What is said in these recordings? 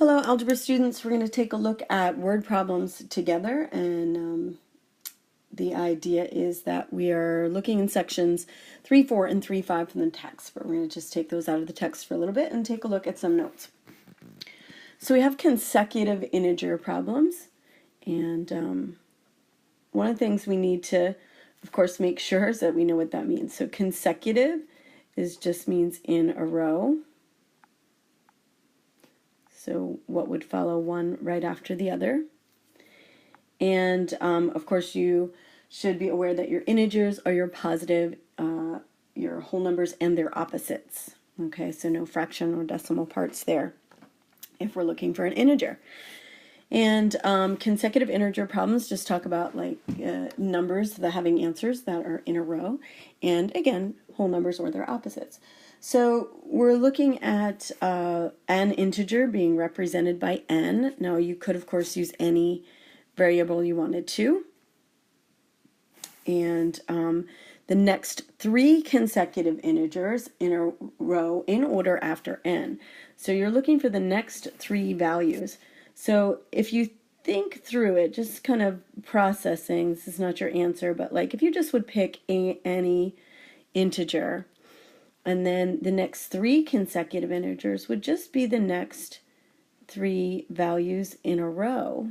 Hello, algebra students. We're going to take a look at word problems together, and the idea is that we are looking in sections 3, 4, and 3, 5 from the text, but we're going to just take those out of the text for a little bit and take a look at some notes. So we have consecutive integer problems, and one of the things we need to, of course, make sure is that we know what that means. So consecutive just means in a row. So what would follow one right after the other. And of course you should be aware that your integers are your positive, your whole numbers and their opposites. Okay, so no fraction or decimal parts there if we're looking for an integer. And consecutive integer problems just talk about like numbers that having answers that are in a row, and again, whole numbers or their opposites. So we're looking at an integer being represented by n. Now you could of course use any variable you wanted to. And the next 3 consecutive integers in a row in order after n. So you're looking for the next 3 values. So if you think through it, just kind of processing, this is not your answer, but like if you just would pick any integer, and then the next 3 consecutive integers would just be the next 3 values in a row.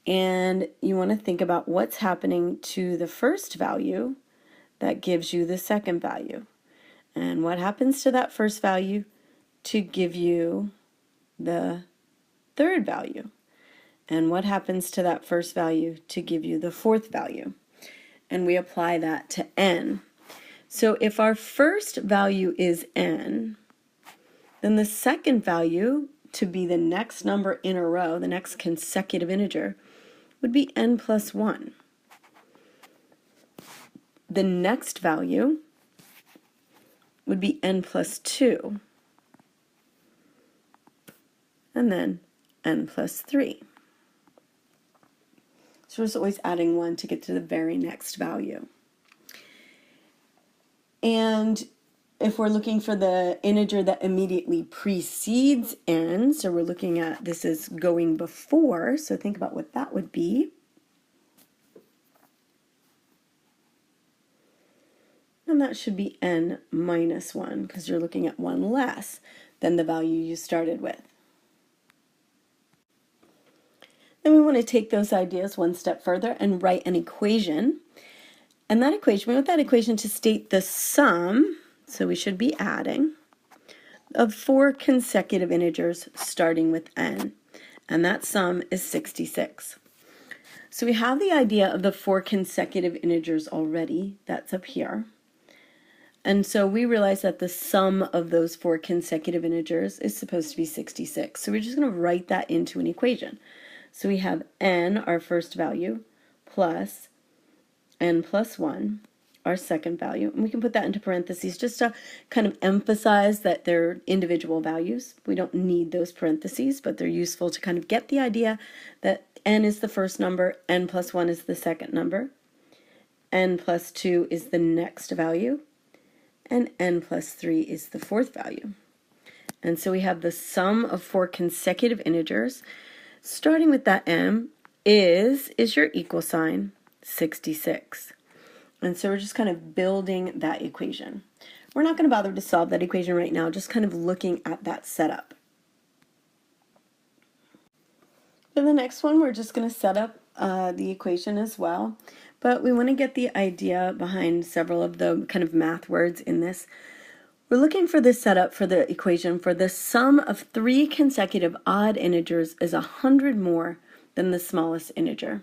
And you want to think about what's happening to the first value that gives you the second value. And what happens to that first value to give you the third value. And what happens to that first value to give you the fourth value. And we apply that to n. So if our first value is n, then the second value to be the next number in a row, the next consecutive integer, would be n plus 1. The next value would be n plus 2. And then n plus 3. So we're just always adding 1 to get to the very next value. And if we're looking for the integer that immediately precedes n, so we're looking at this is going before, so think about what that would be. And that should be n minus 1, because you're looking at 1 less than the value you started with. Then we want to take those ideas one step further and write an equation. And that equation, we want that equation to state the sum, so we should be adding, of 4 consecutive integers starting with n. And that sum is 66. So we have the idea of the 4 consecutive integers already. That's up here. And so we realize that the sum of those 4 consecutive integers is supposed to be 66. So we're just going to write that into an equation. So we have n, our first value, plus n plus 1, our second value. And we can put that into parentheses just to kind of emphasize that they're individual values. We don't need those parentheses, but they're useful to kind of get the idea that n is the first number, n plus 1 is the second number, n plus 2 is the next value, and n plus 3 is the fourth value. And so we have the sum of 4 consecutive integers, starting with that m, is your equal sign, 66. And so we're just kind of building that equation. We're not going to bother to solve that equation right now, just kind of looking at that setup. For the next one, we're just going to set up the equation as well, but we want to get the idea behind several of the kind of math words in this. We're looking for this setup for the equation for the sum of 3 consecutive odd integers is 100 more than the smallest integer.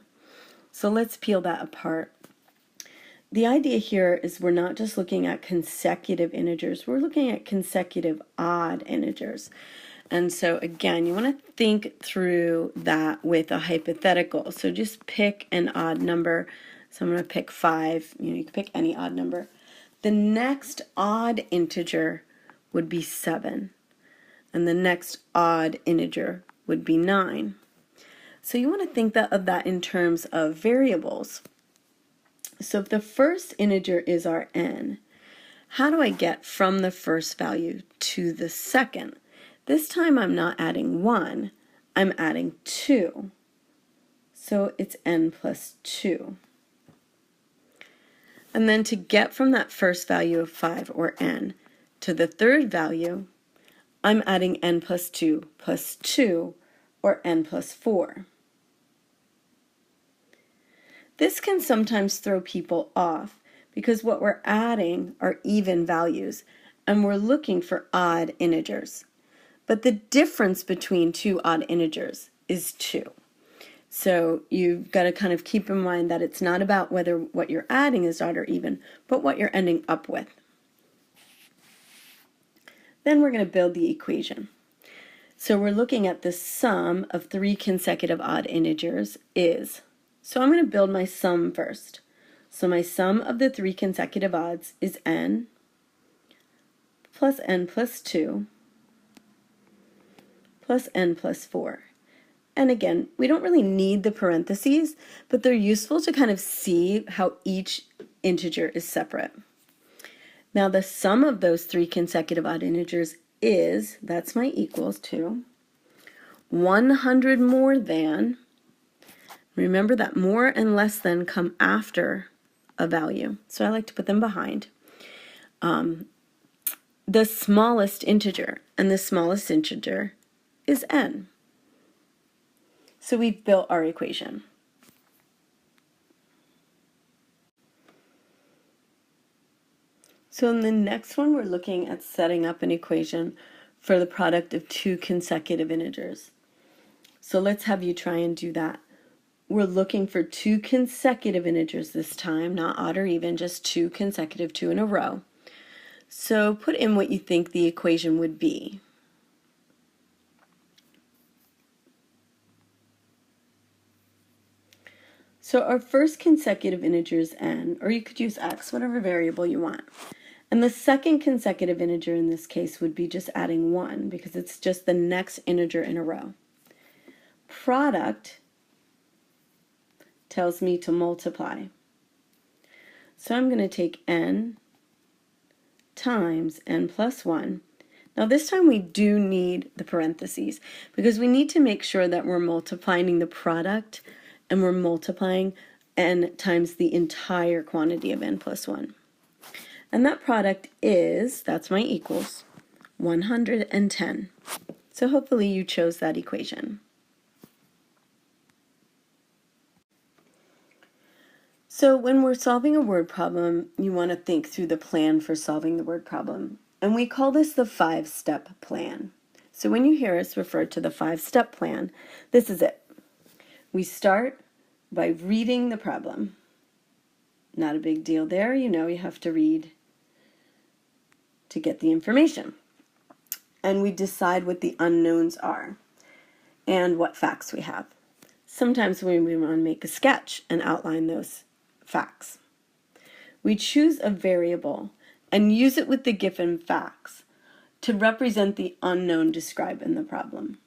So let's peel that apart. The idea here is we're not just looking at consecutive integers, we're looking at consecutive odd integers. And so again, you want to think through that with a hypothetical. So just pick an odd number. So I'm going to pick 5. You can pick any odd number. The next odd integer would be 7. And the next odd integer would be 9. So you want to think of that in terms of variables. So if the first integer is our n, how do I get from the first value to the second? This time I'm not adding 1, I'm adding 2. So it's n plus 2. And then to get from that first value of 5, or n, to the third value, I'm adding n plus 2, or n plus 4. This can sometimes throw people off because what we're adding are even values, and we're looking for odd integers. But the difference between two odd integers is 2. So you've got to kind of keep in mind that it's not about whether what you're adding is odd or even, but what you're ending up with. Then we're going to build the equation. So we're looking at the sum of 3 consecutive odd integers is. So I'm going to build my sum first. So my sum of the 3 consecutive odds is n plus n plus 2 plus n plus 4. And again, we don't really need the parentheses, but they're useful to kind of see how each integer is separate. Now the sum of those 3 consecutive odd integers is, that's my equals to, 100 more than, remember that more and less than come after a value, so I like to put them behind, the smallest integer, and the smallest integer is n. So we've built our equation. So in the next one, we're looking at setting up an equation for the product of 2 consecutive integers. So let's have you try and do that. We're looking for 2 consecutive integers this time, not odd or even, just 2 consecutive, 2 in a row. So put in what you think the equation would be. So our first consecutive integer is n, or you could use x, whatever variable you want. And the second consecutive integer in this case would be just adding 1, because it's just the next integer in a row. Product tells me to multiply. So I'm going to take n times n plus 1. Now this time we do need the parentheses, because we need to make sure that we're multiplying the product and we're multiplying n times the entire quantity of n plus 1. And that product is, that's my equals, 110. So hopefully you chose that equation. So when we're solving a word problem, you want to think through the plan for solving the word problem. And we call this the 5-step plan. So when you hear us refer to the 5-step plan, this is it. We start by reading the problem. Not a big deal there, you know you have to read to get the information. And we decide what the unknowns are and what facts we have. Sometimes we want to make a sketch and outline those facts. We choose a variable and use it with the given facts to represent the unknown described in the problem.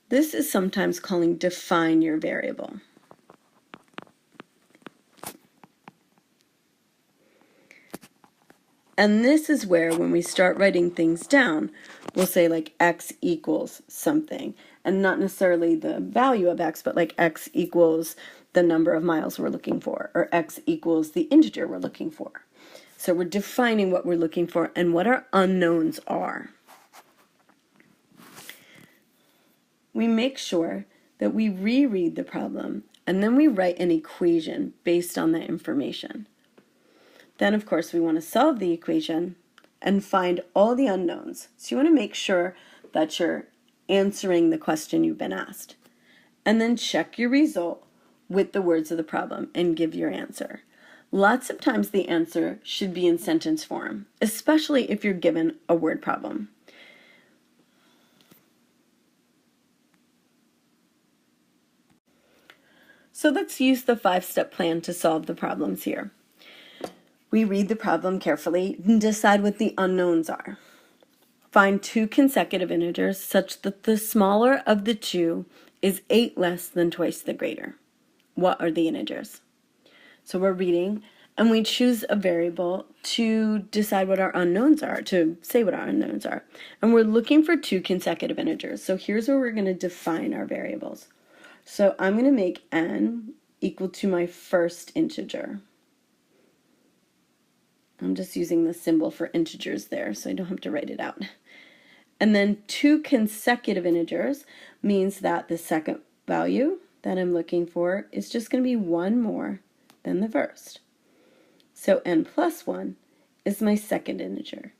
This is sometimes called define your variable. And this is where, when we start writing things down, we'll say like x equals something, and not necessarily the value of x, but like x equals the number of miles we're looking for, or x equals the integer we're looking for. So we're defining what we're looking for and what our unknowns are. We make sure that we reread the problem, and then we write an equation based on that information. Then, of course, we want to solve the equation and find all the unknowns. So you want to make sure that you're answering the question you've been asked. And then check your result with the words of the problem and give your answer. Lots of times the answer should be in sentence form, especially if you're given a word problem. So let's use the 5-step plan to solve the problems here. We read the problem carefully and decide what the unknowns are. Find 2 consecutive integers such that the smaller of the 2 is 8 less than twice the greater. What are the integers? So we're reading, And we choose a variable to decide what our unknowns are, to say what our unknowns are. And we're looking for two consecutive integers. So here's where we're going to define our variables. So I'm going to make n equal to my first integer. I'm just using the symbol for integers there, so I don't have to write it out. And then two consecutive integers means that the second value that I'm looking for is just going to be one more than the first. So n plus 1 is my second integer.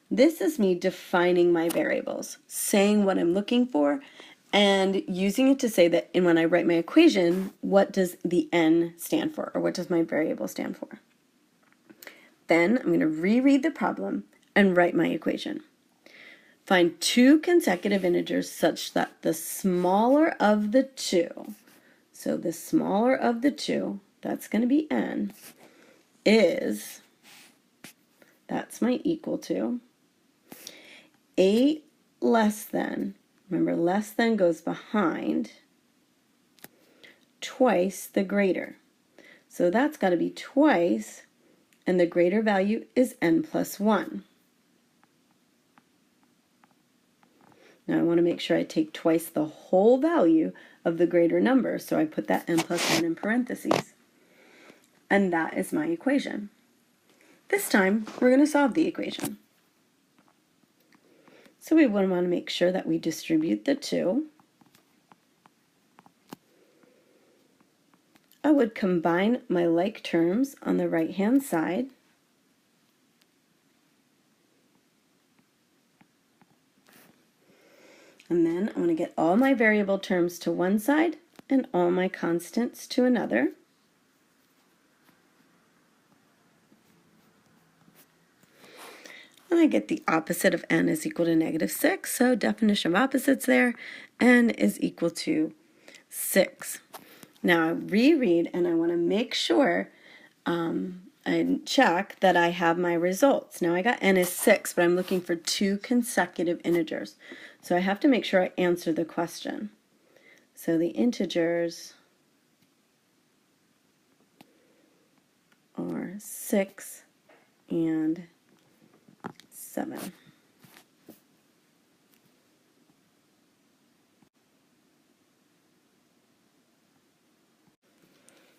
This is me defining my variables, saying what I'm looking for, and using it to say that when I write my equation, what does the n stand for, or what does my variable stand for? Then I'm going to reread the problem and write my equation. Find two consecutive integers such that the smaller of the two, so the smaller of the two, that's going to be n, is, that's my equal to, 8 less than, remember less than goes behind, twice the greater. So that's got to be twice, and the greater value is n plus 1. Now I want to make sure I take twice the whole value of the greater number, so I put that n plus 1 in parentheses. And that is my equation. This time, we're going to solve the equation. So we want to make sure that we distribute the 2. I would combine my like terms on the right-hand side. And then I'm going to get all my variable terms to one side and all my constants to another. And I get the opposite of n is equal to -6, so definition of opposites there, n is equal to 6. Now I reread and I want to make sure I check that I have my results. Now I got n is 6, but I'm looking for two consecutive integers. So I have to make sure I answer the question. So the integers are 6 and 7.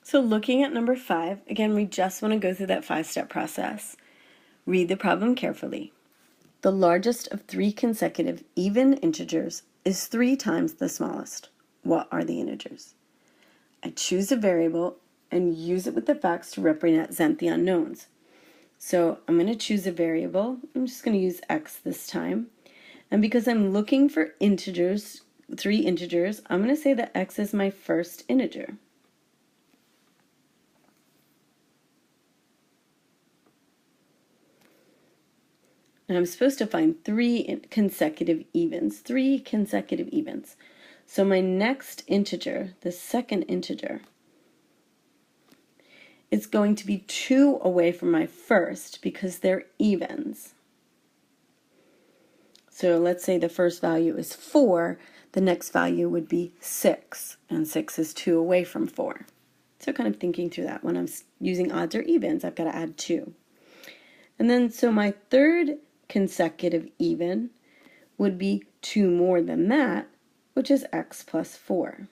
So looking at number 5, again, we just want to go through that 5-step process. Read the problem carefully. The largest of 3 consecutive even integers is 3 times the smallest. What are the integers? I choose a variable and use it with the facts to represent the unknowns. So I'm going to choose a variable. I'm just going to use x this time. And because I'm looking for integers, 3 integers, I'm going to say that x is my first integer. And I'm supposed to find 3 consecutive evens, 3 consecutive evens. So my next integer, the second integer, is going to be 2 away from my first because they're evens. So let's say the first value is 4, the next value would be 6, and 6 is 2 away from 4. So kind of thinking through that. When I'm using odds or evens, I've got to add 2. And then so my third consecutive even would be 2 more than that, which is x plus 4.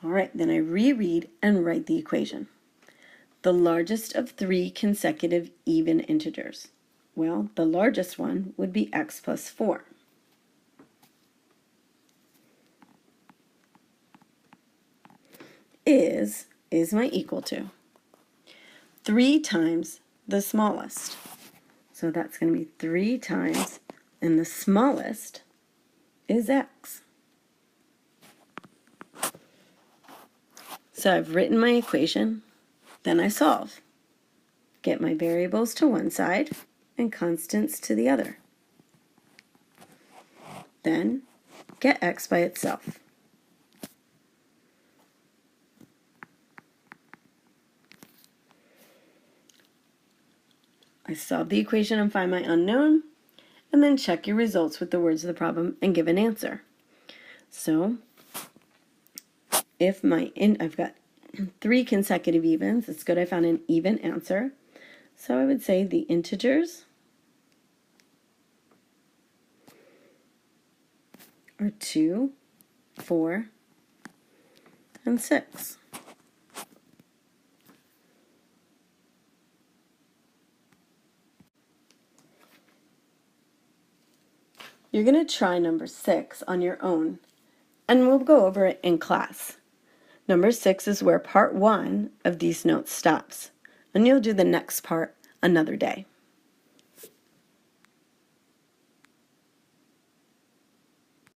All right, then I reread and write the equation. The largest of 3 consecutive even integers. Well, the largest one would be x plus 4. Is my equal to 3 times the smallest. So that's going to be 3 times, and the smallest is x. So I've written my equation, then I solve. Get my variables to one side and constants to the other. Then get x by itself. I solve the equation and find my unknown, and then check your results with the words of the problem and give an answer. So if I've got 3 consecutive evens. It's good I found an even answer. So I would say the integers are 2, 4, and 6. You're going to try number 6 on your own, and we'll go over it in class. Number 6 is where part 1 of these notes stops, and you'll do the next part another day.